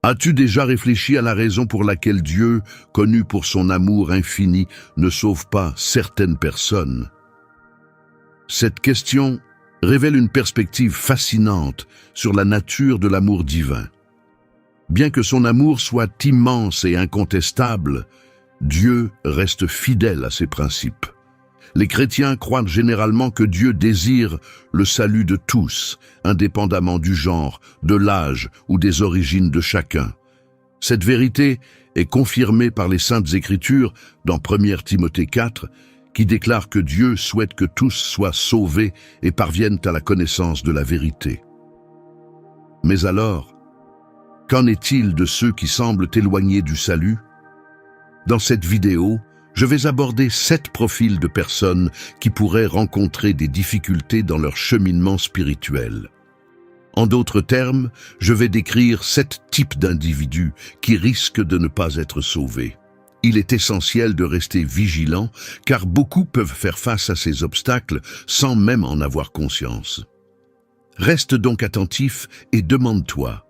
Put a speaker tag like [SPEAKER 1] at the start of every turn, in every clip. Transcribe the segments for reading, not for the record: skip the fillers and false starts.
[SPEAKER 1] As-tu déjà réfléchi à la raison pour laquelle Dieu, connu pour son amour infini, ne sauve pas certaines personnes? Cette question révèle une perspective fascinante sur la nature de l'amour divin. Bien que son amour soit immense et incontestable, Dieu reste fidèle à ses principes. Les chrétiens croient généralement que Dieu désire le salut de tous, indépendamment du genre, de l'âge ou des origines de chacun. Cette vérité est confirmée par les Saintes Écritures dans 1 Timothée 4, qui déclare que Dieu souhaite que tous soient sauvés et parviennent à la connaissance de la vérité. Mais alors, qu'en est-il de ceux qui semblent éloignés du salut? Dans cette vidéo, je vais aborder 7 profils de personnes qui pourraient rencontrer des difficultés dans leur cheminement spirituel. En d'autres termes, je vais décrire 7 types d'individus qui risquent de ne pas être sauvés. Il est essentiel de rester vigilant, car beaucoup peuvent faire face à ces obstacles sans même en avoir conscience. Reste donc attentif et demande-toi,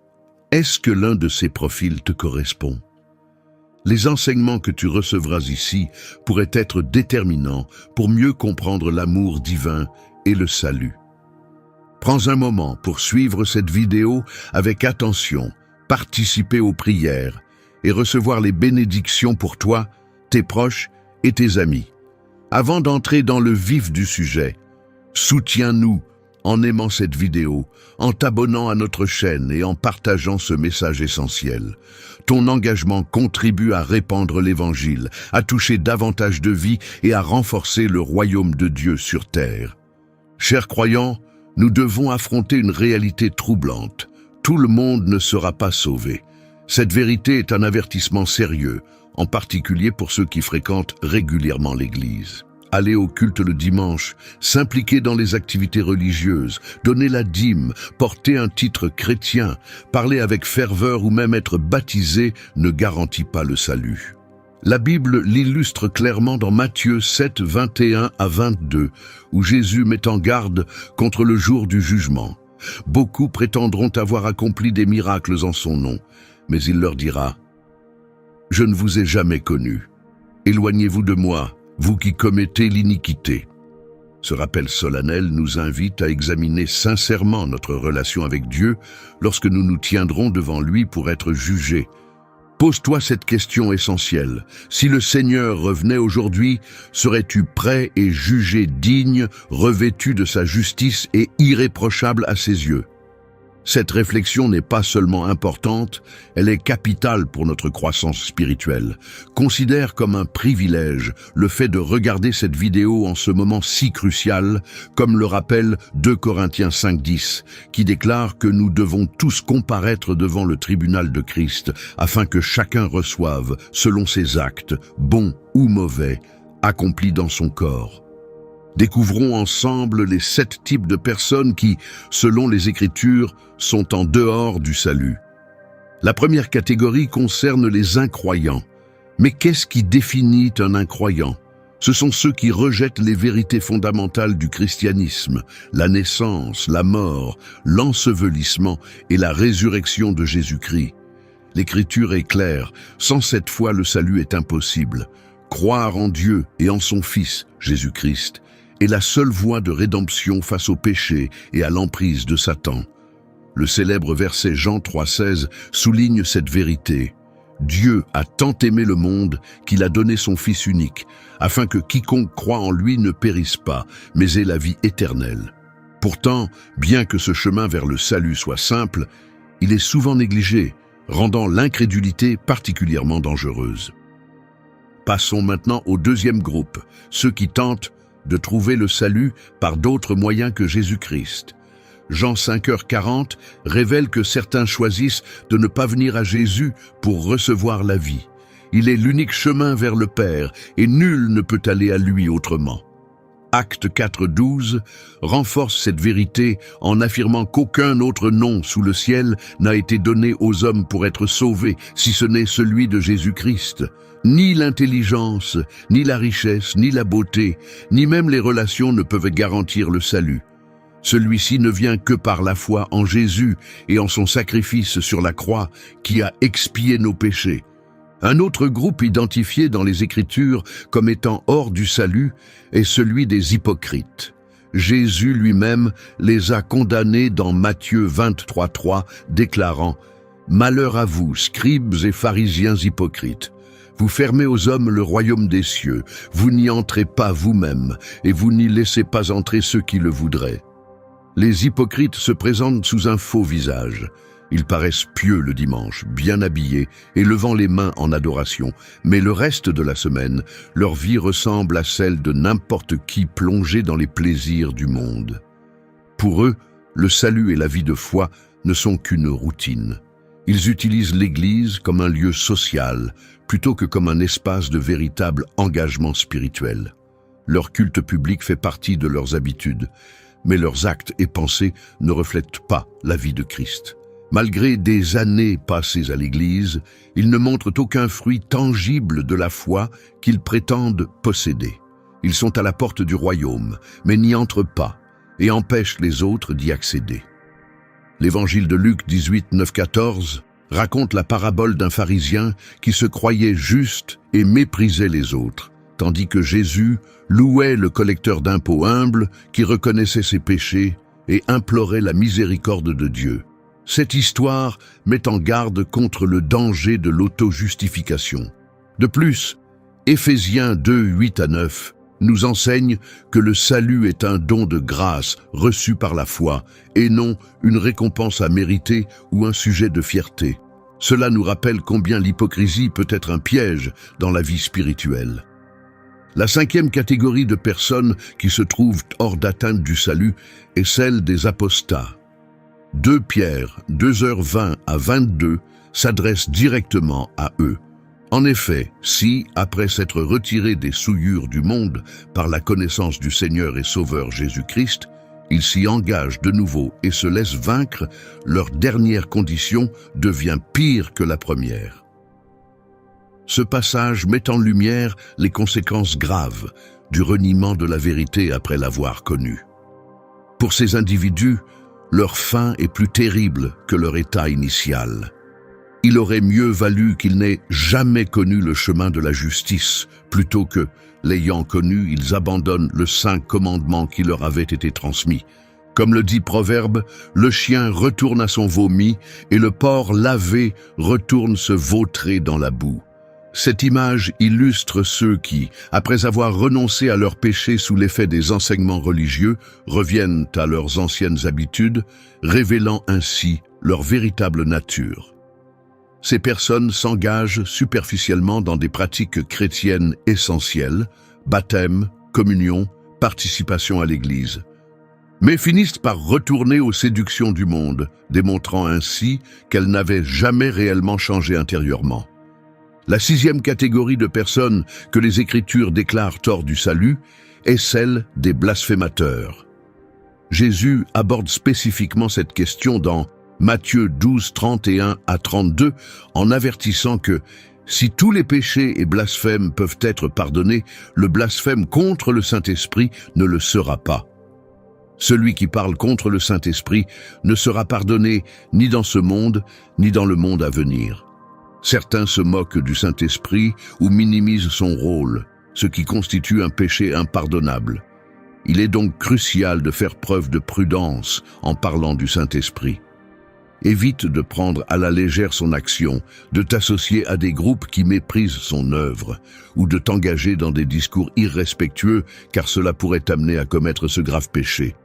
[SPEAKER 1] est-ce que l'un de ces profils te correspond? Les enseignements que tu recevras ici pourraient être déterminants pour mieux comprendre l'amour divin et le salut. Prends un moment pour suivre cette vidéo avec attention, participer aux prières et recevoir les bénédictions pour toi, tes proches et tes amis. Avant d'entrer dans le vif du sujet, soutiens-nous en aimant cette vidéo, en t'abonnant à notre chaîne et en partageant ce message essentiel. Ton engagement contribue à répandre l'Évangile, à toucher davantage de vies et à renforcer le royaume de Dieu sur terre. Chers croyants, nous devons affronter une réalité troublante. Tout le monde ne sera pas sauvé. Cette vérité est un avertissement sérieux, en particulier pour ceux qui fréquentent régulièrement l'Église. Aller au culte le dimanche, s'impliquer dans les activités religieuses, donner la dîme, porter un titre chrétien, parler avec ferveur ou même être baptisé ne garantit pas le salut. La Bible l'illustre clairement dans Matthieu 7, 21 à 22, où Jésus met en garde contre le jour du jugement. Beaucoup prétendront avoir accompli des miracles en son nom, mais il leur dira « Je ne vous ai jamais connus. Éloignez-vous de moi, vous qui commettez l'iniquité. » Ce rappel solennel nous invite à examiner sincèrement notre relation avec Dieu lorsque nous nous tiendrons devant lui pour être jugés. Pose-toi cette question essentielle. Si le Seigneur revenait aujourd'hui, serais-tu prêt et jugé digne, revêtu de sa justice et irréprochable à ses yeux? Cette réflexion n'est pas seulement importante, elle est capitale pour notre croissance spirituelle. Considère comme un privilège le fait de regarder cette vidéo en ce moment si crucial, comme le rappelle 2 Corinthiens 5:10, qui déclare que nous devons tous comparaître devant le tribunal de Christ, afin que chacun reçoive, selon ses actes, bons ou mauvais, accomplis dans son corps. Découvrons ensemble les 7 types de personnes qui, selon les Écritures, sont en dehors du salut. La première catégorie concerne les incroyants. Mais qu'est-ce qui définit un incroyant? Ce sont ceux qui rejettent les vérités fondamentales du christianisme, la naissance, la mort, l'ensevelissement et la résurrection de Jésus-Christ. L'Écriture est claire, sans cette foi le salut est impossible. Croire en Dieu et en son Fils, Jésus-Christ, est la seule voie de rédemption face au péché et à l'emprise de Satan. Le célèbre verset Jean 3,16 souligne cette vérité. Dieu a tant aimé le monde qu'il a donné son Fils unique, afin que quiconque croit en lui ne périsse pas, mais ait la vie éternelle. Pourtant, bien que ce chemin vers le salut soit simple, il est souvent négligé, rendant l'incrédulité particulièrement dangereuse. Passons maintenant au deuxième groupe, ceux qui tentent de trouver le salut par d'autres moyens que Jésus-Christ. Jean 5h40 révèle que certains choisissent de ne pas venir à Jésus pour recevoir la vie. Il est l'unique chemin vers le Père et nul ne peut aller à lui autrement. Acte 4:12 renforce cette vérité en affirmant qu'aucun autre nom sous le ciel n'a été donné aux hommes pour être sauvés, si ce n'est celui de Jésus-Christ. Ni l'intelligence, ni la richesse, ni la beauté, ni même les relations ne peuvent garantir le salut. Celui-ci ne vient que par la foi en Jésus et en son sacrifice sur la croix qui a expié nos péchés. Un autre groupe identifié dans les Écritures comme étant hors du salut est celui des hypocrites. Jésus lui-même les a condamnés dans Matthieu 23:3, déclarant « Malheur à vous, scribes et pharisiens hypocrites ! Vous fermez aux hommes le royaume des cieux, vous n'y entrez pas vous-même, et vous n'y laissez pas entrer ceux qui le voudraient. » Les hypocrites se présentent sous un faux visage. Ils paraissent pieux le dimanche, bien habillés et levant les mains en adoration, mais le reste de la semaine, leur vie ressemble à celle de n'importe qui plongé dans les plaisirs du monde. Pour eux, le salut et la vie de foi ne sont qu'une routine. Ils utilisent l'Église comme un lieu social, plutôt que comme un espace de véritable engagement spirituel. Leur culte public fait partie de leurs habitudes, mais leurs actes et pensées ne reflètent pas la vie de Christ. Malgré des années passées à l'Église, ils ne montrent aucun fruit tangible de la foi qu'ils prétendent posséder. Ils sont à la porte du royaume, mais n'y entrent pas et empêchent les autres d'y accéder. L'Évangile de Luc 18:9-14 raconte la parabole d'un pharisien qui se croyait juste et méprisait les autres, tandis que Jésus louait le collecteur d'impôts humble qui reconnaissait ses péchés et implorait la miséricorde de Dieu. Cette histoire met en garde contre le danger de l'auto-justification. De plus, Éphésiens 2:8-9 nous enseigne que le salut est un don de grâce reçu par la foi et non une récompense à mériter ou un sujet de fierté. Cela nous rappelle combien l'hypocrisie peut être un piège dans la vie spirituelle. La cinquième catégorie de personnes qui se trouvent hors d'atteinte du salut est celle des apostats. 2 Pierre 2h20-22 s'adresse directement à eux. En effet, si, après s'être retirés des souillures du monde par la connaissance du Seigneur et Sauveur Jésus-Christ, ils s'y engagent de nouveau et se laissent vaincre, leur dernière condition devient pire que la première. Ce passage met en lumière les conséquences graves du reniement de la vérité après l'avoir connue. Pour ces individus, leur fin est plus terrible que leur état initial. Il aurait mieux valu qu'ils n'aient jamais connu le chemin de la justice, plutôt que, l'ayant connu, ils abandonnent le saint commandement qui leur avait été transmis. Comme le dit Proverbe, le chien retourne à son vomi et le porc lavé retourne se vautrer dans la boue. Cette image illustre ceux qui, après avoir renoncé à leurs péchés sous l'effet des enseignements religieux, reviennent à leurs anciennes habitudes, révélant ainsi leur véritable nature. Ces personnes s'engagent superficiellement dans des pratiques chrétiennes essentielles, baptême, communion, participation à l'Église, mais finissent par retourner aux séductions du monde, démontrant ainsi qu'elles n'avaient jamais réellement changé intérieurement. La sixième catégorie de personnes que les Écritures déclarent hors du salut est celle des blasphémateurs. Jésus aborde spécifiquement cette question dans Matthieu 12:31-32 en avertissant que si tous les péchés et blasphèmes peuvent être pardonnés, le blasphème contre le Saint-Esprit ne le sera pas. Celui qui parle contre le Saint-Esprit ne sera pardonné ni dans ce monde, ni dans le monde à venir. Certains se moquent du Saint-Esprit ou minimisent son rôle, ce qui constitue un péché impardonnable. Il est donc crucial de faire preuve de prudence en parlant du Saint-Esprit. Évite de prendre à la légère son action, de t'associer à des groupes qui méprisent son œuvre, ou de t'engager dans des discours irrespectueux, car cela pourrait t'amener à commettre ce grave péché.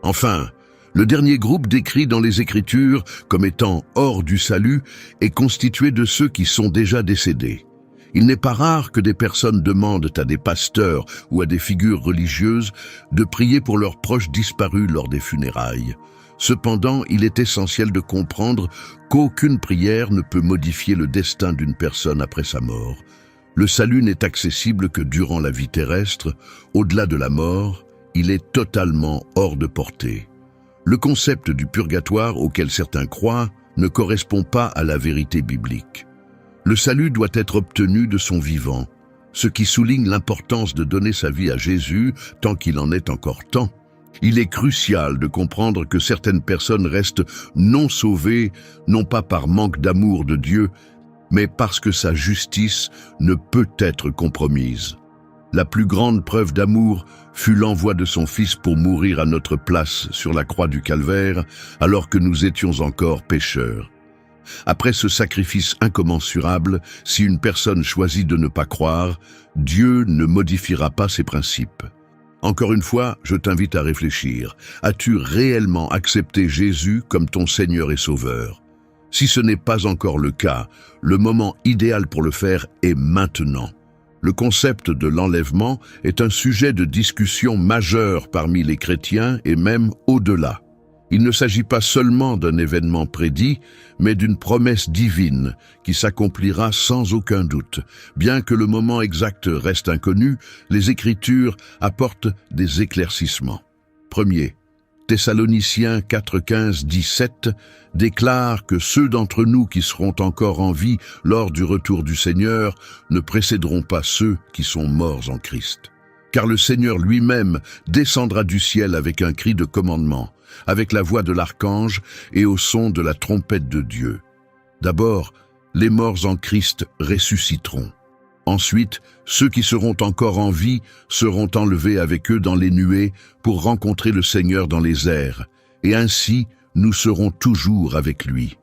[SPEAKER 1] Enfin, le dernier groupe décrit dans les Écritures comme étant hors du salut est constitué de ceux qui sont déjà décédés. Il n'est pas rare que des personnes demandent à des pasteurs ou à des figures religieuses de prier pour leurs proches disparus lors des funérailles. Cependant, il est essentiel de comprendre qu'aucune prière ne peut modifier le destin d'une personne après sa mort. Le salut n'est accessible que durant la vie terrestre. Au-delà de la mort, il est totalement hors de portée. Le concept du purgatoire auquel certains croient ne correspond pas à la vérité biblique. Le salut doit être obtenu de son vivant, ce qui souligne l'importance de donner sa vie à Jésus tant qu'il en est encore temps, Il est crucial de comprendre que certaines personnes restent non sauvées, non pas par manque d'amour de Dieu, mais parce que sa justice ne peut être compromise. La plus grande preuve d'amour fut l'envoi de son Fils pour mourir à notre place sur la croix du Calvaire, alors que nous étions encore pécheurs. Après ce sacrifice incommensurable, si une personne choisit de ne pas croire, Dieu ne modifiera pas ses principes. Encore une fois, je t'invite à réfléchir. As-tu réellement accepté Jésus comme ton Seigneur et Sauveur? Si ce n'est pas encore le cas, le moment idéal pour le faire est maintenant. Le concept de l'enlèvement est un sujet de discussion majeur parmi les chrétiens et même au-delà. Il ne s'agit pas seulement d'un événement prédit, mais d'une promesse divine qui s'accomplira sans aucun doute. Bien que le moment exact reste inconnu, les Écritures apportent des éclaircissements. Premier, Thessaloniciens 4:15-17 déclare que ceux d'entre nous qui seront encore en vie lors du retour du Seigneur ne précéderont pas ceux qui sont morts en Christ. Car le Seigneur lui-même descendra du ciel avec un cri de commandement, avec la voix de l'archange et au son de la trompette de Dieu. D'abord, les morts en Christ ressusciteront. Ensuite, ceux qui seront encore en vie seront enlevés avec eux dans les nuées pour rencontrer le Seigneur dans les airs, et ainsi nous serons toujours avec lui.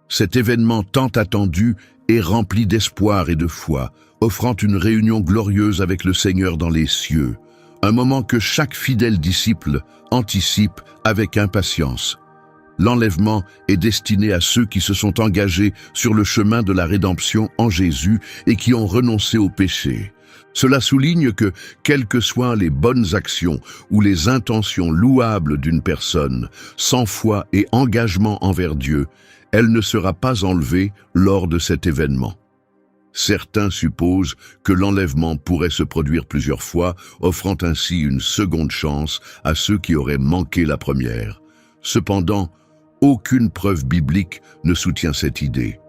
[SPEAKER 1] Cet événement tant attendu est rempli d'espoir et de foi, offrant une réunion glorieuse avec le Seigneur dans les cieux, un moment que chaque fidèle disciple anticipe avec impatience. L'enlèvement est destiné à ceux qui se sont engagés sur le chemin de la rédemption en Jésus et qui ont renoncé au péché. Cela souligne que, quelles que soient les bonnes actions ou les intentions louables d'une personne, sans foi et engagement envers Dieu, elle ne sera pas enlevée lors de cet événement. Certains supposent que l'enlèvement pourrait se produire plusieurs fois, offrant ainsi une seconde chance à ceux qui auraient manqué la première. Cependant, aucune preuve biblique ne soutient cette idée.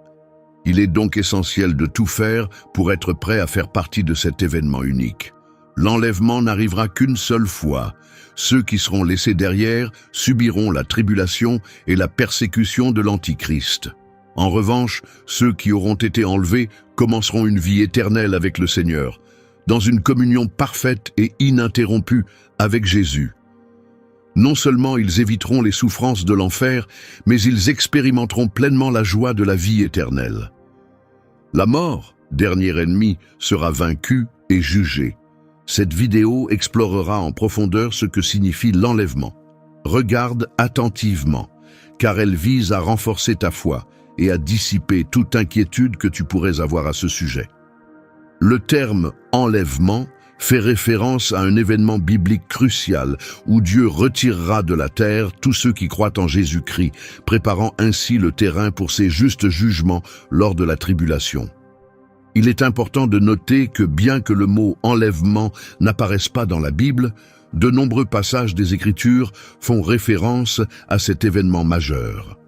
[SPEAKER 1] Il est donc essentiel de tout faire pour être prêt à faire partie de cet événement unique. L'enlèvement n'arrivera qu'une seule fois. Ceux qui seront laissés derrière subiront la tribulation et la persécution de l'Antichrist. En revanche, ceux qui auront été enlevés commenceront une vie éternelle avec le Seigneur, dans une communion parfaite et ininterrompue avec Jésus. Non seulement ils éviteront les souffrances de l'enfer, mais ils expérimenteront pleinement la joie de la vie éternelle. La mort, dernier ennemi, sera vaincue et jugée. Cette vidéo explorera en profondeur ce que signifie l'enlèvement. Regarde attentivement, car elle vise à renforcer ta foi et à dissiper toute inquiétude que tu pourrais avoir à ce sujet. Le terme « enlèvement » fait référence à un événement biblique crucial où Dieu retirera de la terre tous ceux qui croient en Jésus-Christ, préparant ainsi le terrain pour ses justes jugements lors de la tribulation. Il est important de noter que bien que le mot « enlèvement » n'apparaisse pas dans la Bible, de nombreux passages des Écritures font référence à cet événement majeur.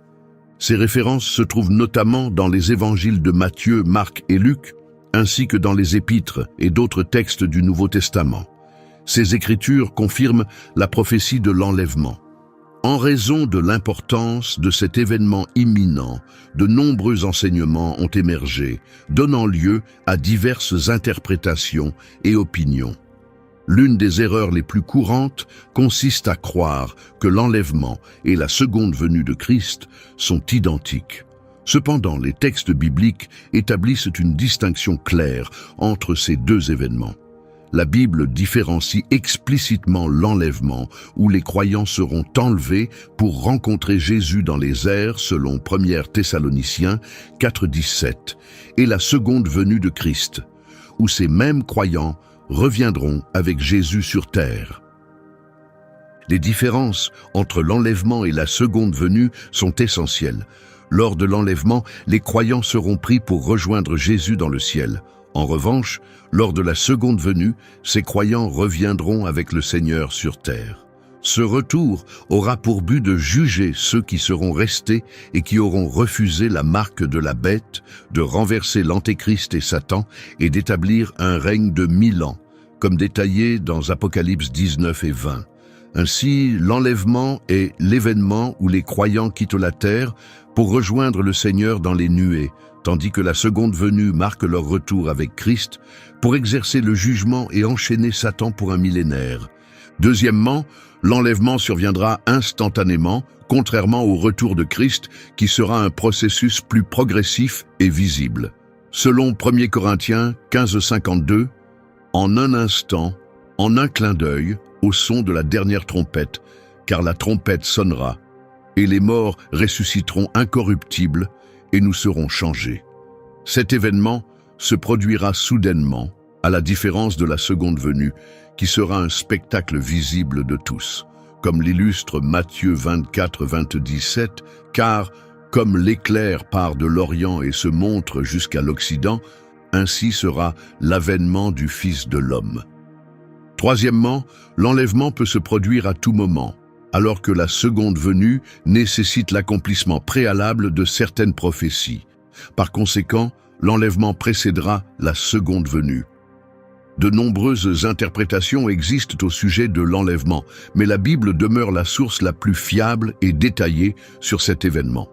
[SPEAKER 1] Ces références se trouvent notamment dans les évangiles de Matthieu, Marc et Luc, ainsi que dans les épîtres et d'autres textes du Nouveau Testament. Ces écritures confirment la prophétie de l'enlèvement. En raison de l'importance de cet événement imminent, de nombreux enseignements ont émergé, donnant lieu à diverses interprétations et opinions. L'une des erreurs les plus courantes consiste à croire que l'enlèvement et la seconde venue de Christ sont identiques. Cependant, les textes bibliques établissent une distinction claire entre ces deux événements. La Bible différencie explicitement l'enlèvement, où les croyants seront enlevés pour rencontrer Jésus dans les airs, selon 1 Thessaloniciens 4:17, et la seconde venue de Christ, où ces mêmes croyants reviendront avec Jésus sur terre. Les différences entre l'enlèvement et la seconde venue sont essentielles. Lors de l'enlèvement, les croyants seront pris pour rejoindre Jésus dans le ciel. En revanche, lors de la seconde venue, ces croyants reviendront avec le Seigneur sur terre. Ce retour aura pour but de juger ceux qui seront restés et qui auront refusé la marque de la bête, de renverser l'Antéchrist et Satan et d'établir un règne de 1000 ans, comme détaillé dans Apocalypse 19 et 20. Ainsi, l'enlèvement est l'événement où les croyants quittent la terre pour rejoindre le Seigneur dans les nuées, tandis que la seconde venue marque leur retour avec Christ pour exercer le jugement et enchaîner Satan pour un millénaire. Deuxièmement, l'enlèvement surviendra instantanément, contrairement au retour de Christ, qui sera un processus plus progressif et visible. Selon 1 Corinthiens 15:52, en un instant, en un clin d'œil, au son de la dernière trompette, car la trompette sonnera, et les morts ressusciteront incorruptibles, et nous serons changés. Cet événement se produira soudainement, à la différence de la seconde venue, qui sera un spectacle visible de tous, comme l'illustre Matthieu 24:27, car comme l'éclair part de l'Orient et se montre jusqu'à l'Occident, ainsi sera l'avènement du Fils de l'homme. Troisièmement, l'enlèvement peut se produire à tout moment, alors que la seconde venue nécessite l'accomplissement préalable de certaines prophéties. Par conséquent, l'enlèvement précédera la seconde venue. De nombreuses interprétations existent au sujet de l'enlèvement, mais la Bible demeure la source la plus fiable et détaillée sur cet événement.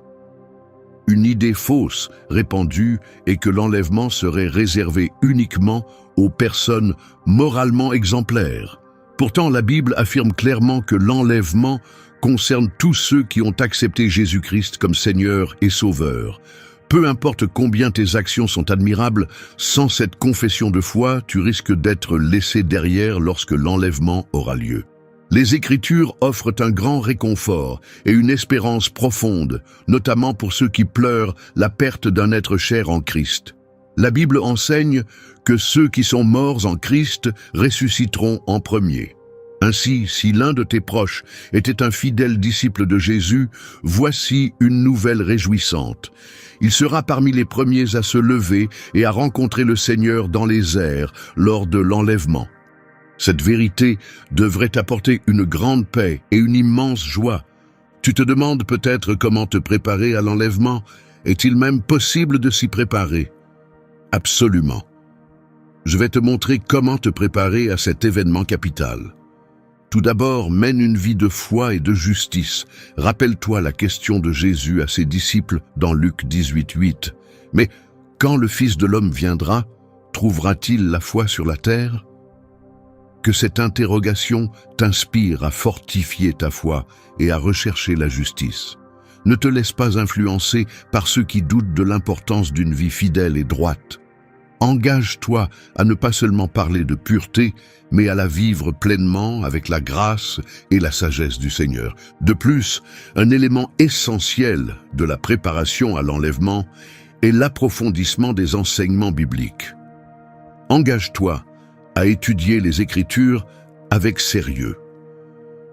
[SPEAKER 1] Une idée fausse répandue est que l'enlèvement serait réservé uniquement aux personnes moralement exemplaires. Pourtant, la Bible affirme clairement que l'enlèvement concerne tous ceux qui ont accepté Jésus-Christ comme Seigneur et Sauveur. Peu importe combien tes actions sont admirables, sans cette confession de foi, tu risques d'être laissé derrière lorsque l'enlèvement aura lieu. Les Écritures offrent un grand réconfort et une espérance profonde, notamment pour ceux qui pleurent la perte d'un être cher en Christ. La Bible enseigne que ceux qui sont morts en Christ ressusciteront en premier. Ainsi, si l'un de tes proches était un fidèle disciple de Jésus, voici une nouvelle réjouissante. Il sera parmi les premiers à se lever et à rencontrer le Seigneur dans les airs lors de l'enlèvement. Cette vérité devrait t'apporter une grande paix et une immense joie. Tu te demandes peut-être comment te préparer à l'enlèvement. Est-il même possible de s'y préparer? Absolument. Je vais te montrer comment te préparer à cet événement capital. Tout d'abord, mène une vie de foi et de justice. Rappelle-toi la question de Jésus à ses disciples dans Luc 18:8. Mais quand le Fils de l'homme viendra, trouvera-t-il la foi sur la terre? Que cette interrogation t'inspire à fortifier ta foi et à rechercher la justice. Ne te laisse pas influencer par ceux qui doutent de l'importance d'une vie fidèle et droite. Engage-toi à ne pas seulement parler de pureté, mais à la vivre pleinement avec la grâce et la sagesse du Seigneur. De plus, un élément essentiel de la préparation à l'enlèvement est l'approfondissement des enseignements bibliques. Engage-toi à étudier les Écritures avec sérieux.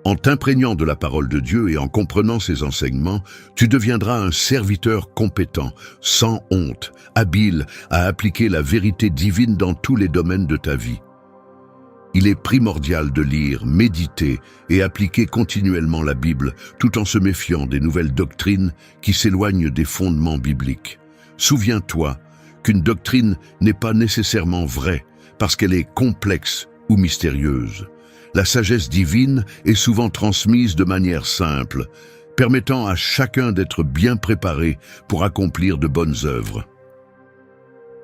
[SPEAKER 1] En t'imprégnant de la parole de Dieu et en comprenant ses enseignements, tu deviendras un serviteur compétent, sans honte, habile à appliquer la vérité divine dans tous les domaines de ta vie. Il est primordial de lire, méditer et appliquer continuellement la Bible, tout en se méfiant des nouvelles doctrines qui s'éloignent des fondements bibliques. Souviens-toi qu'une doctrine n'est pas nécessairement vraie, parce qu'elle est complexe ou mystérieuse. La sagesse divine est souvent transmise de manière simple, permettant à chacun d'être bien préparé pour accomplir de bonnes œuvres.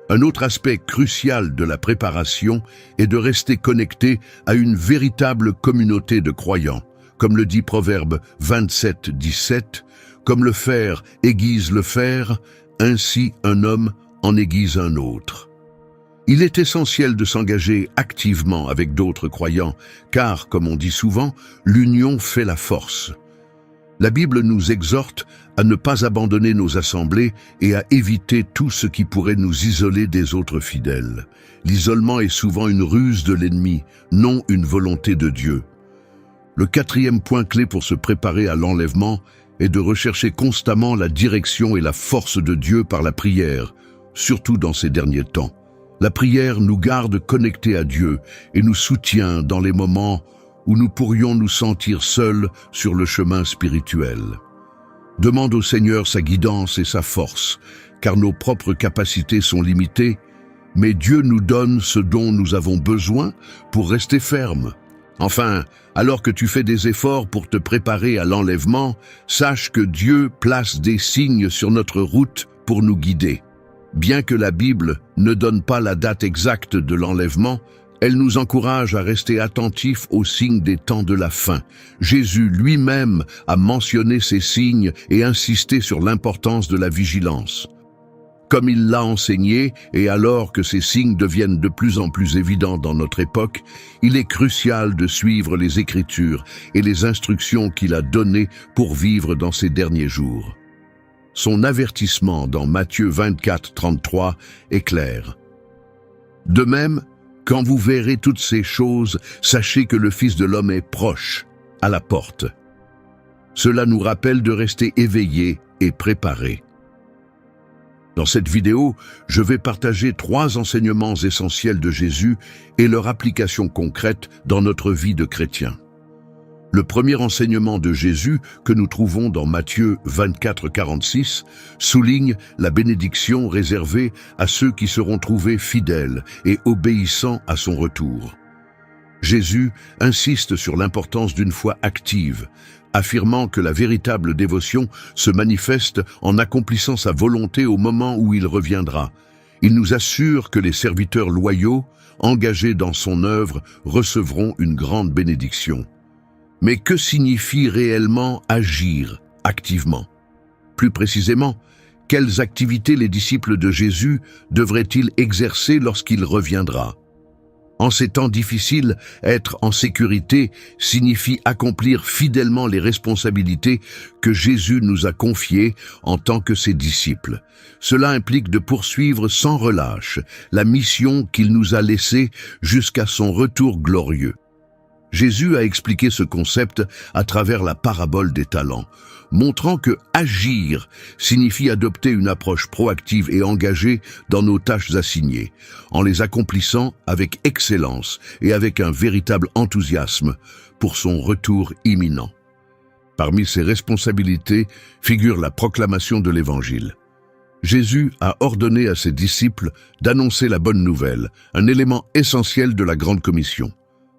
[SPEAKER 1] Un autre aspect crucial de la préparation est de rester connecté à une véritable communauté de croyants. Comme le dit Proverbe 27:17, « Comme le fer aiguise le fer, ainsi un homme en aiguise un autre. » Il est essentiel de s'engager activement avec d'autres croyants, car, comme on dit souvent, l'union fait la force. La Bible nous exhorte à ne pas abandonner nos assemblées et à éviter tout ce qui pourrait nous isoler des autres fidèles. L'isolement est souvent une ruse de l'ennemi, non une volonté de Dieu. Le quatrième point clé pour se préparer à l'enlèvement est de rechercher constamment la direction et la force de Dieu par la prière, surtout dans ces derniers temps. La prière nous garde connectés à Dieu et nous soutient dans les moments où nous pourrions nous sentir seuls sur le chemin spirituel. Demande au Seigneur sa guidance et sa force, car nos propres capacités sont limitées, mais Dieu nous donne ce dont nous avons besoin pour rester fermes. Enfin, alors que tu fais des efforts pour te préparer à l'enlèvement, sache que Dieu place des signes sur notre route pour nous guider. Bien que la Bible ne donne pas la date exacte de l'enlèvement, elle nous encourage à rester attentifs aux signes des temps de la fin. Jésus lui-même a mentionné ces signes et insisté sur l'importance de la vigilance. Comme il l'a enseigné, et alors que ces signes deviennent de plus en plus évidents dans notre époque, il est crucial de suivre les Écritures et les instructions qu'il a données pour vivre dans ces derniers jours. Son avertissement dans Matthieu 24, 33 est clair. De même, quand vous verrez toutes ces choses, sachez que le Fils de l'homme est proche, à la porte. Cela nous rappelle de rester éveillés et préparés. Dans cette vidéo, je vais partager 3 enseignements essentiels de Jésus et leur application concrète dans notre vie de chrétien. Le premier enseignement de Jésus, que nous trouvons dans Matthieu 24, 46, souligne la bénédiction réservée à ceux qui seront trouvés fidèles et obéissants à son retour. Jésus insiste sur l'importance d'une foi active, affirmant que la véritable dévotion se manifeste en accomplissant sa volonté au moment où il reviendra. Il nous assure que les serviteurs loyaux, engagés dans son œuvre, recevront une grande bénédiction. Mais que signifie réellement agir activement? Plus précisément, quelles activités les disciples de Jésus devraient-ils exercer lorsqu'il reviendra? En ces temps difficiles, être en sécurité signifie accomplir fidèlement les responsabilités que Jésus nous a confiées en tant que ses disciples. Cela implique de poursuivre sans relâche la mission qu'il nous a laissée jusqu'à son retour glorieux. Jésus a expliqué ce concept à travers la parabole des talents, montrant que agir signifie adopter une approche proactive et engagée dans nos tâches assignées, en les accomplissant avec excellence et avec un véritable enthousiasme pour son retour imminent. Parmi ces responsabilités figure la proclamation de l'Évangile. Jésus a ordonné à ses disciples d'annoncer la bonne nouvelle, un élément essentiel de la Grande Commission.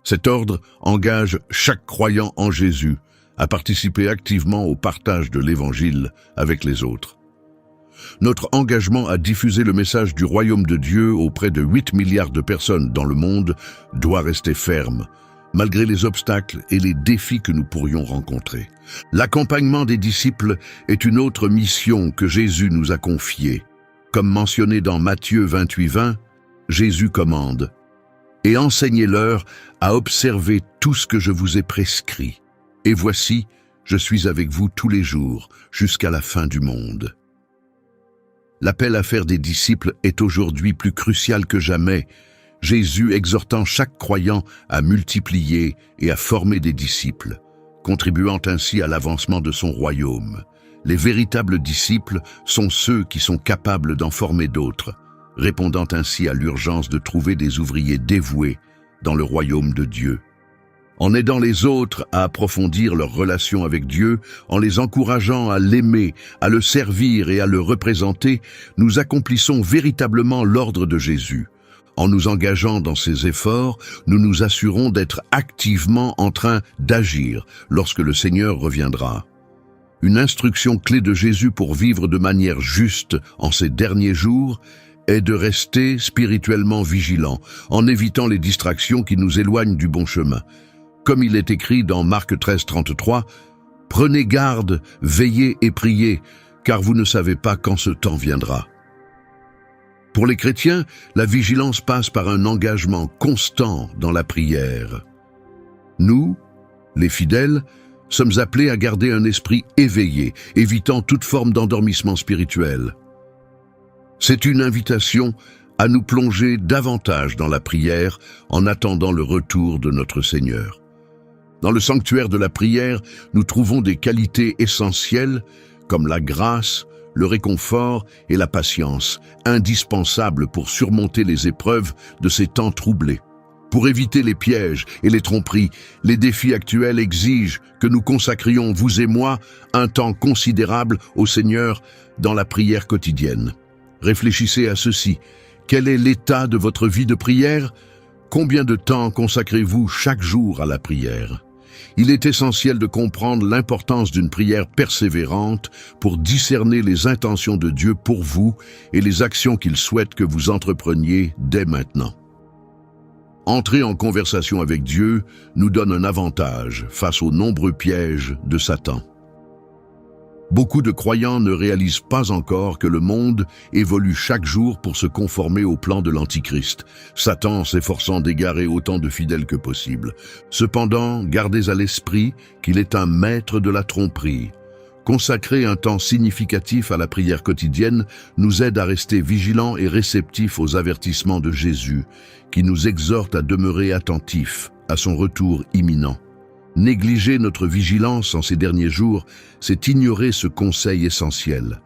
[SPEAKER 1] Cet ordre engage chaque croyant en Jésus à participer activement au partage de l'Évangile avec les autres. Notre engagement à diffuser le message du royaume de Dieu auprès de 8 milliards de personnes dans le monde doit rester ferme, malgré les obstacles et les défis que nous pourrions rencontrer. L'accompagnement des disciples est une autre mission que Jésus nous a confiée. Comme mentionné dans Matthieu 28, 20, Jésus commande « Et enseignez-leur à observer tout ce que je vous ai prescrit. Et voici, je suis avec vous tous les jours, jusqu'à la fin du monde. » L'appel à faire des disciples est aujourd'hui plus crucial que jamais, Jésus exhortant chaque croyant à multiplier et à former des disciples, contribuant ainsi à l'avancement de son royaume. Les véritables disciples sont ceux qui sont capables d'en former d'autres, répondant ainsi à l'urgence de trouver des ouvriers dévoués dans le royaume de Dieu. En aidant les autres à approfondir leur relation avec Dieu, en les encourageant à l'aimer, à le servir et à le représenter, nous accomplissons véritablement l'ordre de Jésus. En nous engageant dans ces efforts, nous nous assurons d'être activement en train d'agir lorsque le Seigneur reviendra. Une instruction clé de Jésus pour vivre de manière juste en ces derniers jours est de rester spirituellement vigilant, en évitant les distractions qui nous éloignent du bon chemin. Comme il est écrit dans Marc 13, 33, « Prenez garde, veillez et priez, car vous ne savez pas quand ce temps viendra. » Pour les chrétiens, la vigilance passe par un engagement constant dans la prière. Nous, les fidèles, sommes appelés à garder un esprit éveillé, évitant toute forme d'endormissement spirituel. C'est une invitation à nous plonger davantage dans la prière en attendant le retour de notre Seigneur. Dans le sanctuaire de la prière, nous trouvons des qualités essentielles comme la grâce, le réconfort et la patience, indispensables pour surmonter les épreuves de ces temps troublés. Pour éviter les pièges et les tromperies, les défis actuels exigent que nous consacrions, vous et moi, un temps considérable au Seigneur dans la prière quotidienne. Réfléchissez à ceci. Quel est l'état de votre vie de prière? Combien de temps consacrez-vous chaque jour à la prière? Il est essentiel de comprendre l'importance d'une prière persévérante pour discerner les intentions de Dieu pour vous et les actions qu'il souhaite que vous entrepreniez dès maintenant. Entrer en conversation avec Dieu nous donne un avantage face aux nombreux pièges de Satan. Beaucoup de croyants ne réalisent pas encore que le monde évolue chaque jour pour se conformer au plan de l'Antichrist, Satan s'efforçant d'égarer autant de fidèles que possible. Cependant, gardez à l'esprit qu'il est un maître de la tromperie. Consacrer un temps significatif à la prière quotidienne nous aide à rester vigilants et réceptifs aux avertissements de Jésus, qui nous exhorte à demeurer attentifs à son retour imminent. Négliger notre vigilance en ces derniers jours, c'est ignorer ce conseil essentiel.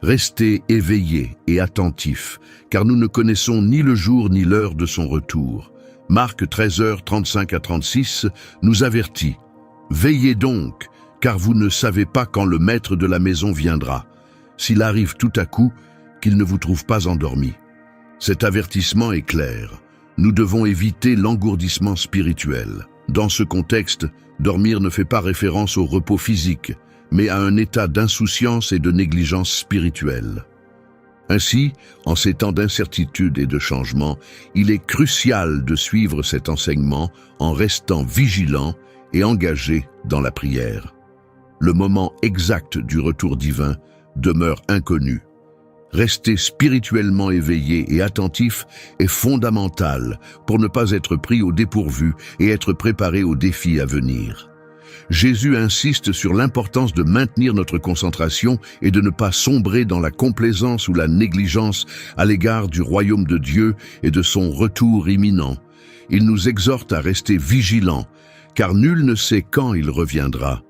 [SPEAKER 1] Restez éveillés et attentifs, car nous ne connaissons ni le jour ni l'heure de son retour. Marc 13h35-36 nous avertit « Veillez donc, car vous ne savez pas quand le maître de la maison viendra, s'il arrive tout à coup, qu'il ne vous trouve pas endormi. » Cet avertissement est clair. Nous devons éviter l'engourdissement spirituel. Dans ce contexte, dormir ne fait pas référence au repos physique, mais à un état d'insouciance et de négligence spirituelle. Ainsi, en ces temps d'incertitude et de changement, il est crucial de suivre cet enseignement en restant vigilant et engagé dans la prière. Le moment exact du retour divin demeure inconnu. Rester spirituellement éveillé et attentif est fondamental pour ne pas être pris au dépourvu et être préparé aux défis à venir. Jésus insiste sur l'importance de maintenir notre concentration et de ne pas sombrer dans la complaisance ou la négligence à l'égard du royaume de Dieu et de son retour imminent. Il nous exhorte à rester vigilants, car nul ne sait quand il reviendra.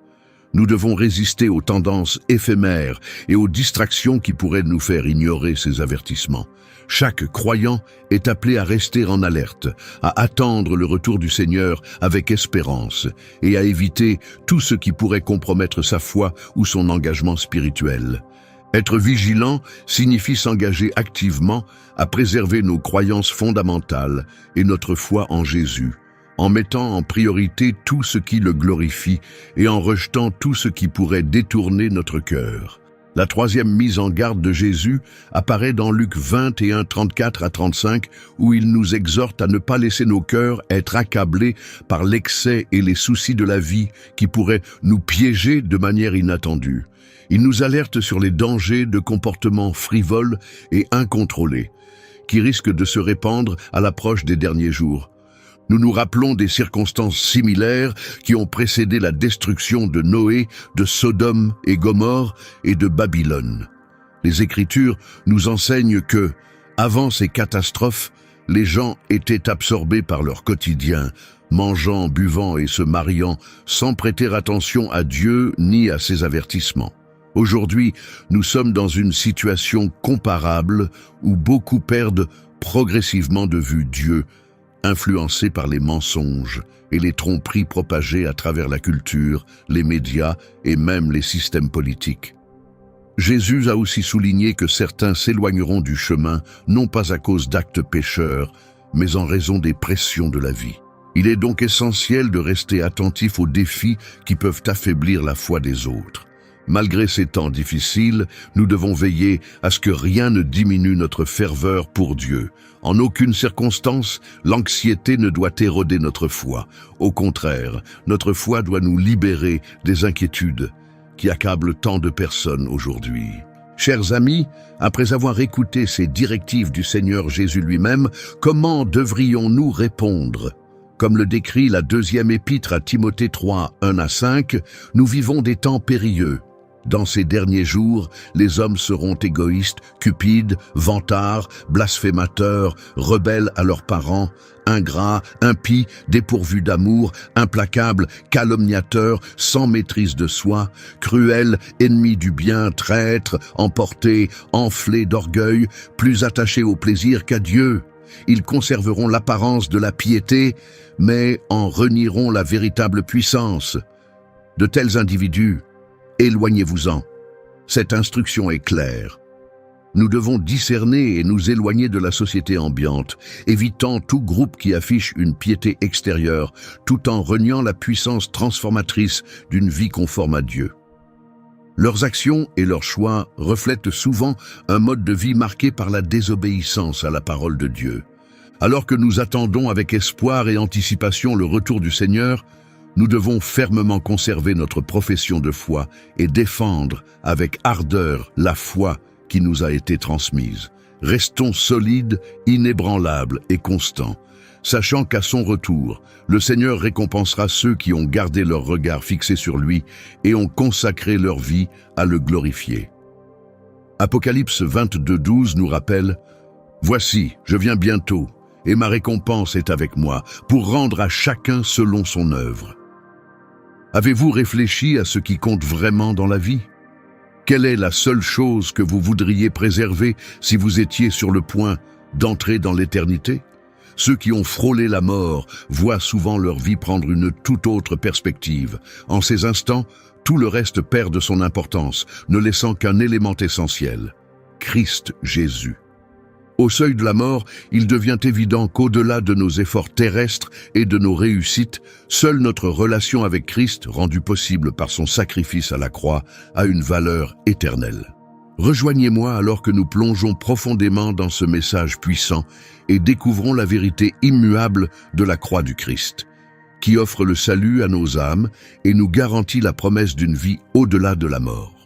[SPEAKER 1] Nous devons résister aux tendances éphémères et aux distractions qui pourraient nous faire ignorer ces avertissements. Chaque croyant est appelé à rester en alerte, à attendre le retour du Seigneur avec espérance et à éviter tout ce qui pourrait compromettre sa foi ou son engagement spirituel. Être vigilant signifie s'engager activement à préserver nos croyances fondamentales et notre foi en Jésus, en mettant en priorité tout ce qui le glorifie et en rejetant tout ce qui pourrait détourner notre cœur. La troisième mise en garde de Jésus apparaît dans Luc 21, 34-35, où il nous exhorte à ne pas laisser nos cœurs être accablés par l'excès et les soucis de la vie qui pourraient nous piéger de manière inattendue. Il nous alerte sur les dangers de comportements frivoles et incontrôlés, qui risquent de se répandre à l'approche des derniers jours. Nous nous rappelons des circonstances similaires qui ont précédé la destruction de Noé, de Sodome et Gomorrhe et de Babylone. Les Écritures nous enseignent que, avant ces catastrophes, les gens étaient absorbés par leur quotidien, mangeant, buvant et se mariant sans prêter attention à Dieu ni à ses avertissements. Aujourd'hui, nous sommes dans une situation comparable où beaucoup perdent progressivement de vue Dieu, influencés par les mensonges et les tromperies propagées à travers la culture, les médias et même les systèmes politiques. Jésus a aussi souligné que certains s'éloigneront du chemin, non pas à cause d'actes pécheurs, mais en raison des pressions de la vie. Il est donc essentiel de rester attentif aux défis qui peuvent affaiblir la foi des autres. Malgré ces temps difficiles, nous devons veiller à ce que rien ne diminue notre ferveur pour Dieu. En aucune circonstance, l'anxiété ne doit éroder notre foi. Au contraire, notre foi doit nous libérer des inquiétudes qui accablent tant de personnes aujourd'hui. Chers amis, après avoir écouté ces directives du Seigneur Jésus lui-même, comment devrions-nous répondre ? Comme le décrit la deuxième épître à Timothée 3, 1-5, nous vivons des temps périlleux. Dans ces derniers jours, les hommes seront égoïstes, cupides, vantards, blasphémateurs, rebelles à leurs parents, ingrats, impies, dépourvus d'amour, implacables, calomniateurs, sans maîtrise de soi, cruels, ennemis du bien, traîtres, emportés, enflés d'orgueil, plus attachés au plaisir qu'à Dieu. Ils conserveront l'apparence de la piété, mais en renieront la véritable puissance. De tels individus, éloignez-vous-en. Cette instruction est claire. Nous devons discerner et nous éloigner de la société ambiante, évitant tout groupe qui affiche une piété extérieure, tout en reniant la puissance transformatrice d'une vie conforme à Dieu. Leurs actions et leurs choix reflètent souvent un mode de vie marqué par la désobéissance à la parole de Dieu. Alors que nous attendons avec espoir et anticipation le retour du Seigneur, nous devons fermement conserver notre profession de foi et défendre avec ardeur la foi qui nous a été transmise. Restons solides, inébranlables et constants, sachant qu'à son retour, le Seigneur récompensera ceux qui ont gardé leur regard fixé sur lui et ont consacré leur vie à le glorifier. Apocalypse 22:12 nous rappelle « Voici, je viens bientôt, et ma récompense est avec moi, pour rendre à chacun selon son œuvre. » Avez-vous réfléchi à ce qui compte vraiment dans la vie? Quelle est la seule chose que vous voudriez préserver si vous étiez sur le point d'entrer dans l'éternité? Ceux qui ont frôlé la mort voient souvent leur vie prendre une toute autre perspective. En ces instants, tout le reste perd de son importance, ne laissant qu'un élément essentiel, Christ Jésus. Au seuil de la mort, il devient évident qu'au-delà de nos efforts terrestres et de nos réussites, seule notre relation avec Christ, rendue possible par son sacrifice à la croix, a une valeur éternelle. Rejoignez-moi alors que nous plongeons profondément dans ce message puissant et découvrons la vérité immuable de la croix du Christ, qui offre le salut à nos âmes et nous garantit la promesse d'une vie au-delà de la mort.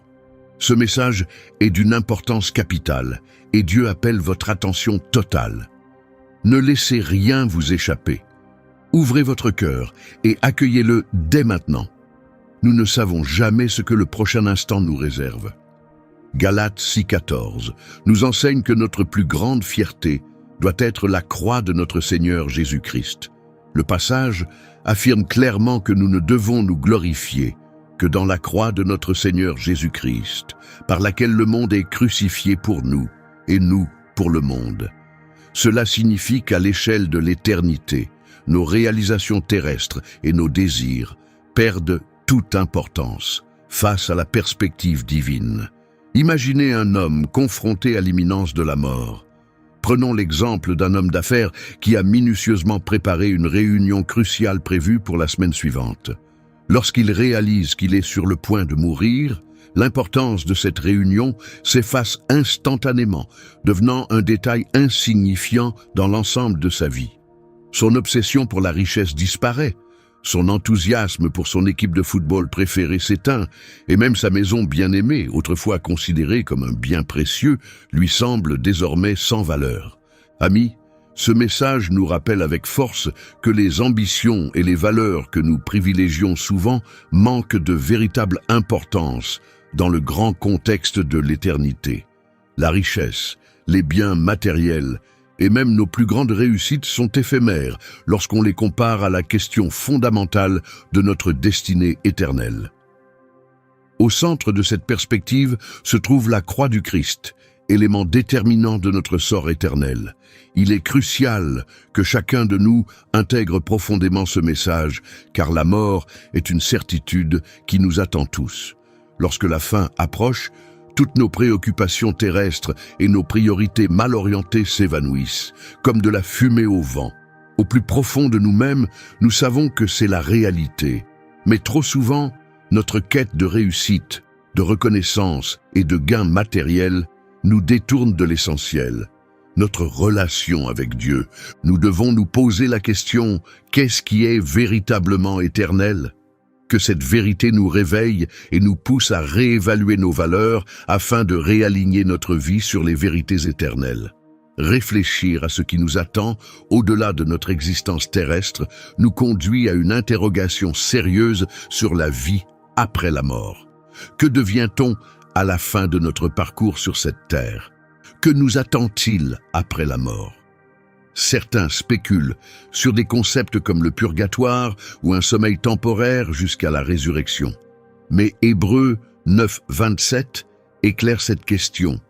[SPEAKER 1] Ce message est d'une importance capitale et Dieu appelle votre attention totale. Ne laissez rien vous échapper. Ouvrez votre cœur et accueillez-le dès maintenant. Nous ne savons jamais ce que le prochain instant nous réserve. Galates 6,14 nous enseigne que notre plus grande fierté doit être la croix de notre Seigneur Jésus-Christ. Le passage affirme clairement que nous ne devons nous glorifier que dans la croix de notre Seigneur Jésus-Christ, par laquelle le monde est crucifié pour nous, et nous pour le monde. Cela signifie qu'à l'échelle de l'éternité, nos réalisations terrestres et nos désirs perdent toute importance face à la perspective divine. Imaginez un homme confronté à l'imminence de la mort. Prenons l'exemple d'un homme d'affaires qui a minutieusement préparé une réunion cruciale prévue pour la semaine suivante. Lorsqu'il réalise qu'il est sur le point de mourir, l'importance de cette réunion s'efface instantanément, devenant un détail insignifiant dans l'ensemble de sa vie. Son obsession pour la richesse disparaît, son enthousiasme pour son équipe de football préférée s'éteint, et même sa maison bien-aimée, autrefois considérée comme un bien précieux, lui semble désormais sans valeur. Amis, ce message nous rappelle avec force que les ambitions et les valeurs que nous privilégions souvent manquent de véritable importance dans le grand contexte de l'éternité. La richesse, les biens matériels et même nos plus grandes réussites sont éphémères lorsqu'on les compare à la question fondamentale de notre destinée éternelle. Au centre de cette perspective se trouve la croix du Christ, élément déterminant de notre sort éternel. Il est crucial que chacun de nous intègre profondément ce message, car la mort est une certitude qui nous attend tous. Lorsque la fin approche, toutes nos préoccupations terrestres et nos priorités mal orientées s'évanouissent, comme de la fumée au vent. Au plus profond de nous-mêmes, nous savons que c'est la réalité. Mais trop souvent, notre quête de réussite, de reconnaissance et de gains matériels nous détourne de l'essentiel, notre relation avec Dieu. Nous devons nous poser la question, qu'est-ce qui est véritablement éternel? Que cette vérité nous réveille et nous pousse à réévaluer nos valeurs afin de réaligner notre vie sur les vérités éternelles. Réfléchir à ce qui nous attend au-delà de notre existence terrestre nous conduit à une interrogation sérieuse sur la vie après la mort. Que devient-on à la fin de notre parcours sur cette terre? Que nous attend-il après la mort? Certains spéculent sur des concepts comme le purgatoire ou un sommeil temporaire jusqu'à la résurrection. Mais Hébreux 9:27 éclaire cette question.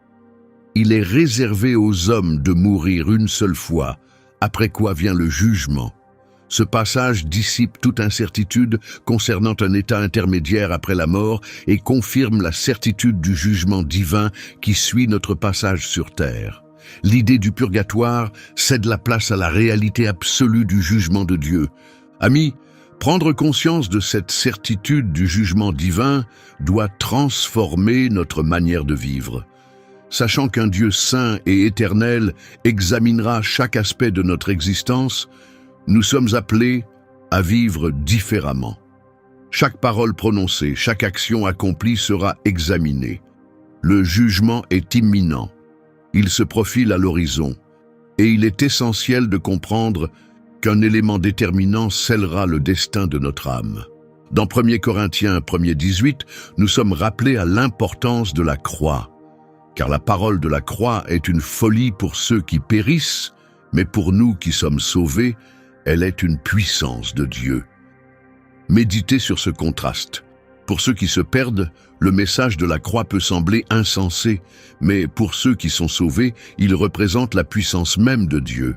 [SPEAKER 1] Il est réservé aux hommes de mourir une seule fois, après quoi vient le jugement. Ce passage dissipe toute incertitude concernant un état intermédiaire après la mort et confirme la certitude du jugement divin qui suit notre passage sur terre. L'idée du purgatoire cède la place à la réalité absolue du jugement de Dieu. Amis, prendre conscience de cette certitude du jugement divin doit transformer notre manière de vivre. Sachant qu'un Dieu saint et éternel examinera chaque aspect de notre existence, nous sommes appelés à vivre différemment. Chaque parole prononcée, chaque action accomplie sera examinée. Le jugement est imminent. Il se profile à l'horizon. Et il est essentiel de comprendre qu'un élément déterminant scellera le destin de notre âme. Dans 1 Corinthiens 1:18, nous sommes rappelés à l'importance de la croix. Car la parole de la croix est une folie pour ceux qui périssent, mais pour nous qui sommes sauvés, elle est une puissance de Dieu. Méditez sur ce contraste. Pour ceux qui se perdent, le message de la croix peut sembler insensé, mais pour ceux qui sont sauvés, il représente la puissance même de Dieu.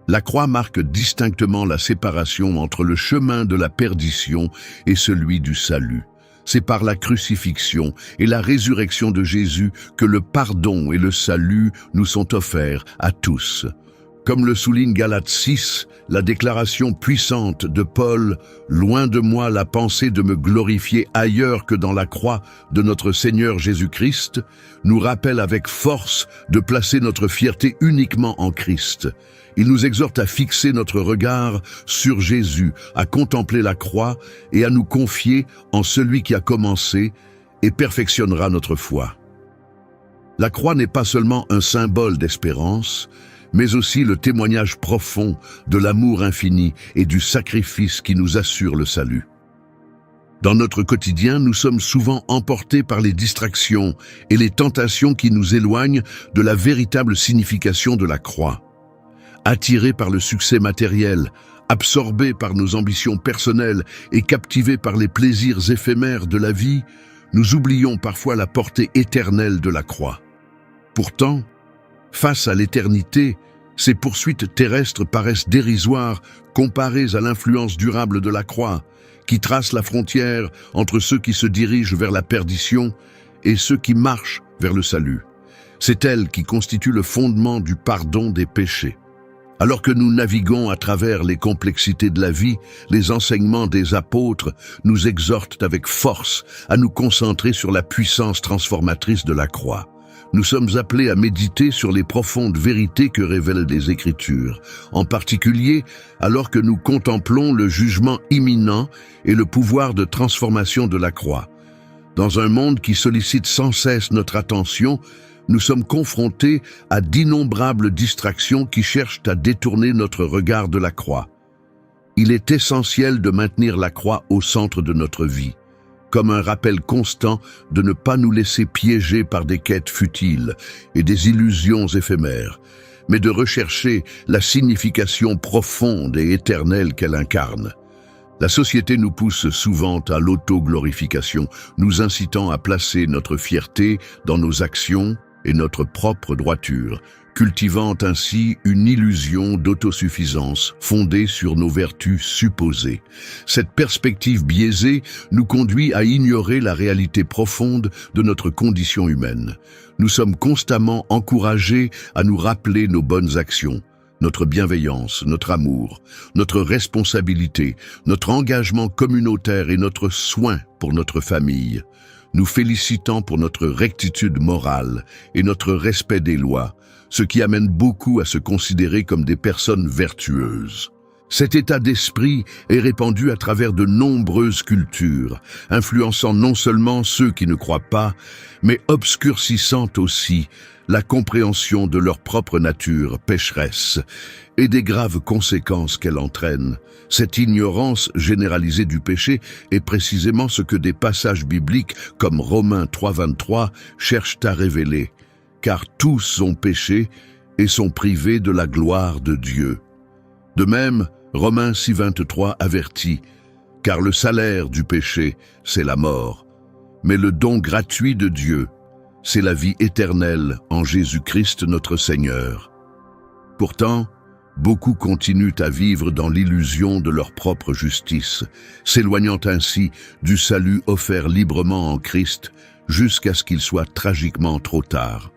[SPEAKER 1] La croix marque distinctement la séparation entre le chemin de la perdition et celui du salut. C'est par la crucifixion et la résurrection de Jésus que le pardon et le salut nous sont offerts à tous. Comme le souligne Galates 6, la déclaration puissante de Paul « Loin de moi la pensée de me glorifier ailleurs que dans la croix de notre Seigneur Jésus-Christ » nous rappelle avec force de placer notre fierté uniquement en Christ. Il nous exhorte à fixer notre regard sur Jésus, à contempler la croix et à nous confier en celui qui a commencé et perfectionnera notre foi. La croix n'est pas seulement un symbole d'espérance, mais aussi le témoignage profond de l'amour infini et du sacrifice qui nous assure le salut. Dans notre quotidien, nous sommes souvent emportés par les distractions et les tentations qui nous éloignent de la véritable signification de la croix. Attirés par le succès matériel, absorbés par nos ambitions personnelles et captivés par les plaisirs éphémères de la vie, nous oublions parfois la portée éternelle de la croix. Pourtant, face à l'éternité, ces poursuites terrestres paraissent dérisoires comparées à l'influence durable de la croix, qui trace la frontière entre ceux qui se dirigent vers la perdition et ceux qui marchent vers le salut. C'est elle qui constitue le fondement du pardon des péchés. Alors que nous naviguons à travers les complexités de la vie, les enseignements des apôtres nous exhortent avec force à nous concentrer sur la puissance transformatrice de la croix. Nous sommes appelés à méditer sur les profondes vérités que révèlent les Écritures, en particulier alors que nous contemplons le jugement imminent et le pouvoir de transformation de la croix. Dans un monde qui sollicite sans cesse notre attention, nous sommes confrontés à d'innombrables distractions qui cherchent à détourner notre regard de la croix. Il est essentiel de maintenir la croix au centre de notre vie, comme un rappel constant de ne pas nous laisser piéger par des quêtes futiles et des illusions éphémères, mais de rechercher la signification profonde et éternelle qu'elle incarne. La société nous pousse souvent à l'auto-glorification, nous incitant à placer notre fierté dans nos actions et notre propre droiture, cultivant ainsi une illusion d'autosuffisance fondée sur nos vertus supposées. Cette perspective biaisée nous conduit à ignorer la réalité profonde de notre condition humaine. Nous sommes constamment encouragés à nous rappeler nos bonnes actions, notre bienveillance, notre amour, notre responsabilité, notre engagement communautaire et notre soin pour notre famille, nous félicitant pour notre rectitude morale et notre respect des lois, ce qui amène beaucoup à se considérer comme des personnes vertueuses. Cet état d'esprit est répandu à travers de nombreuses cultures, influençant non seulement ceux qui ne croient pas, mais obscurcissant aussi la compréhension de leur propre nature pécheresse et des graves conséquences qu'elle entraîne. Cette ignorance généralisée du péché est précisément ce que des passages bibliques comme Romains 3:23 cherchent à révéler, car tous ont péché et sont privés de la gloire de Dieu. De même, Romains 6:23 avertit, car le salaire du péché, c'est la mort, mais le don gratuit de Dieu, c'est la vie éternelle en Jésus-Christ notre Seigneur. Pourtant, Beaucoup continuent à vivre dans l'illusion de leur propre justice, s'éloignant ainsi du salut offert librement en Christ jusqu'à ce qu'il soit tragiquement trop tard.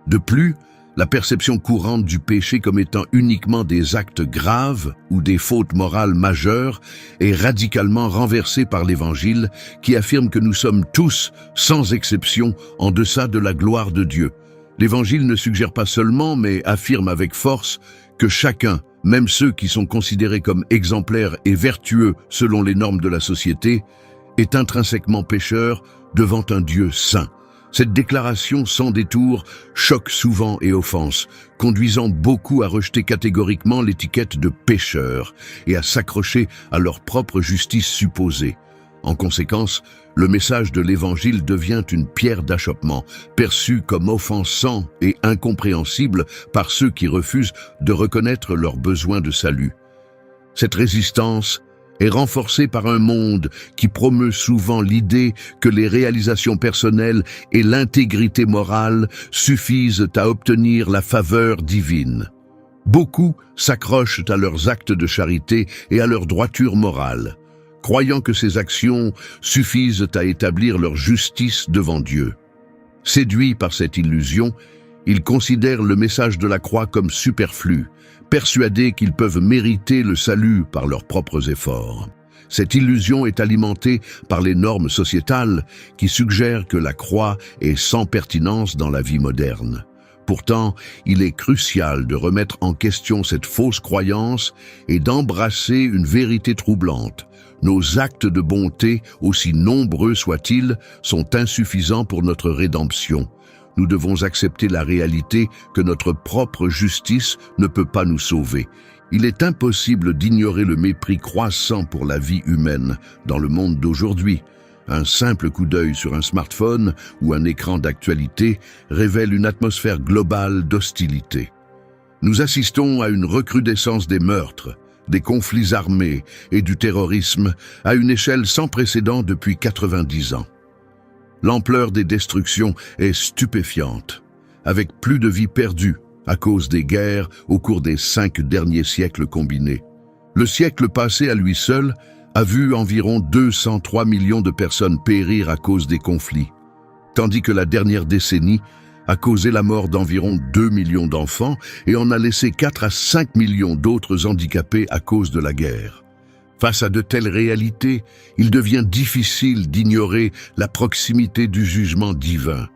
[SPEAKER 1] De plus, la perception courante du péché comme étant uniquement des actes graves ou des fautes morales majeures est radicalement renversée par l'Évangile qui affirme que nous sommes tous, sans exception, en deçà de la gloire de Dieu. L'Évangile ne suggère pas seulement, mais affirme avec force que chacun, même ceux qui sont considérés comme exemplaires et vertueux selon les normes de la société, est intrinsèquement pécheur devant un Dieu saint. Cette déclaration sans détour choque souvent et offense, conduisant beaucoup à rejeter catégoriquement l'étiquette de pécheur et à s'accrocher à leur propre justice supposée. En conséquence, le message de l'Évangile devient une pierre d'achoppement, perçue comme offensant et incompréhensible par ceux qui refusent de reconnaître leur besoin de salut. Cette résistance est renforcée par un monde qui promeut souvent l'idée que les réalisations personnelles et l'intégrité morale suffisent à obtenir la faveur divine. Beaucoup s'accrochent à leurs actes de charité et à leur droiture morale, croyant que ces actions suffisent à établir leur justice devant Dieu. Séduits par cette illusion, ils considèrent le message de la croix comme superflu, persuadés qu'ils peuvent mériter le salut par leurs propres efforts. Cette illusion est alimentée par les normes sociétales qui suggèrent que la croix est sans pertinence dans la vie moderne. Pourtant, il est crucial de remettre en question cette fausse croyance et d'embrasser une vérité troublante. Nos actes de bonté, aussi nombreux soient-ils, sont insuffisants pour notre rédemption. Nous devons accepter la réalité que notre propre justice ne peut pas nous sauver. Il est impossible d'ignorer le mépris croissant pour la vie humaine dans le monde d'aujourd'hui. Un simple coup d'œil sur un smartphone ou un écran d'actualité révèle une atmosphère globale d'hostilité. Nous assistons à une recrudescence des meurtres, des conflits armés et du terrorisme à une échelle sans précédent depuis 90 ans. L'ampleur des destructions est stupéfiante, avec plus de vies perdues à cause des guerres au cours des 5 derniers siècles combinés. Le siècle passé à lui seul a vu environ 203 millions de personnes périr à cause des conflits, tandis que la dernière décennie a causé la mort d'environ 2 millions d'enfants et en a laissé 4 à 5 millions d'autres handicapés à cause de la guerre. Face à de telles réalités, il devient difficile d'ignorer la proximité du jugement divin.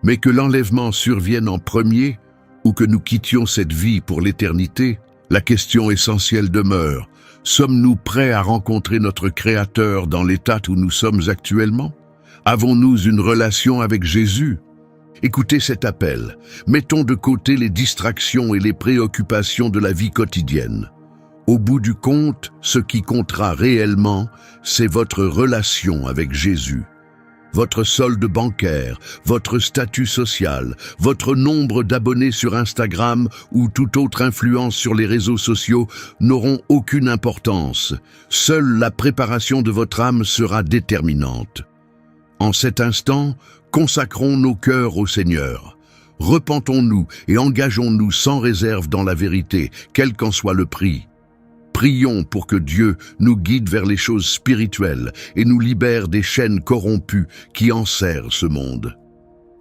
[SPEAKER 1] Mais que l'enlèvement survienne en premier ou que nous quittions cette vie pour l'éternité, la question essentielle demeure. Sommes-nous prêts à rencontrer notre Créateur dans l'état où nous sommes actuellement? Avons-nous une relation avec Jésus? Écoutez cet appel. Mettons de côté les distractions et les préoccupations de la vie quotidienne. Au bout du compte, ce qui comptera réellement, c'est votre relation avec Jésus. Votre solde bancaire, votre statut social, votre nombre d'abonnés sur Instagram ou toute autre influence sur les réseaux sociaux n'auront aucune importance. Seule la préparation de votre âme sera déterminante. En cet instant, consacrons nos cœurs au Seigneur. Repentons-nous et engageons-nous sans réserve dans la vérité, quel qu'en soit le prix. Prions pour que Dieu nous guide vers les choses spirituelles et nous libère des chaînes corrompues qui enserrent ce monde.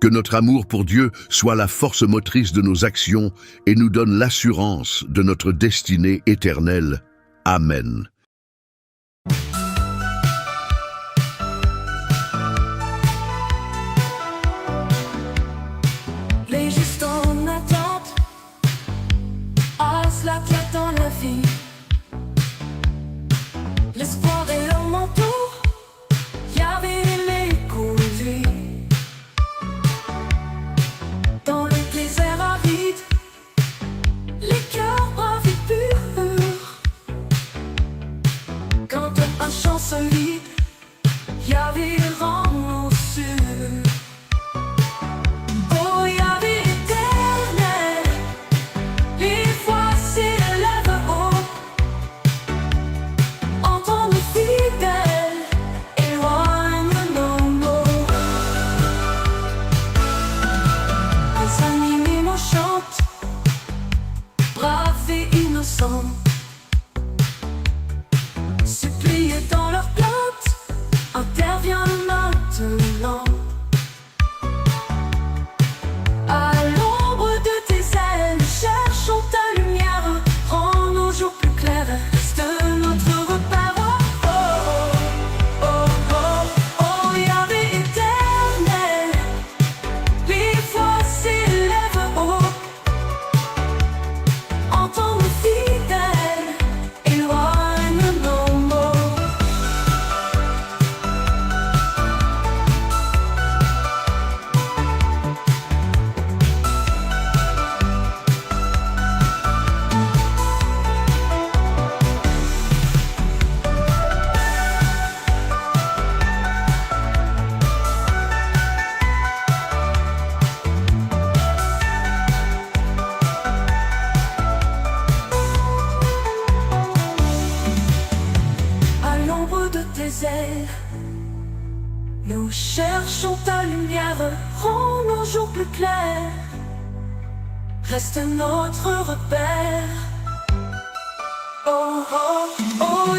[SPEAKER 1] Que notre amour pour Dieu soit la force motrice de nos actions et nous donne l'assurance de notre destinée éternelle. Amen.
[SPEAKER 2] Les justes en attente, à cela qui attend la vie. L'espoir est leur manteau, Yahvé les conduit. Dans le désert aride, les cœurs braves et purs. Quand un chant solide, Yahvé rend sûr. Oh Yahvé éternel, les voix s'élèvent haut. innocents, suppliés dans leur plainte, intervient maintenant. À l'ombre de tes ailes, cherchons ta lumière, rends nos jours plus clairs, reste notre repère. Oh, oh, oh, oh, oh, Yahvé éternel, les voix s'élèvent haut, entends-nous fidèles, éloigne nos mots. À l'ombre de tes ailes, nous cherchons ta lumière, rends nos jours plus clairs, reste notre repère. Oh, oh, oh,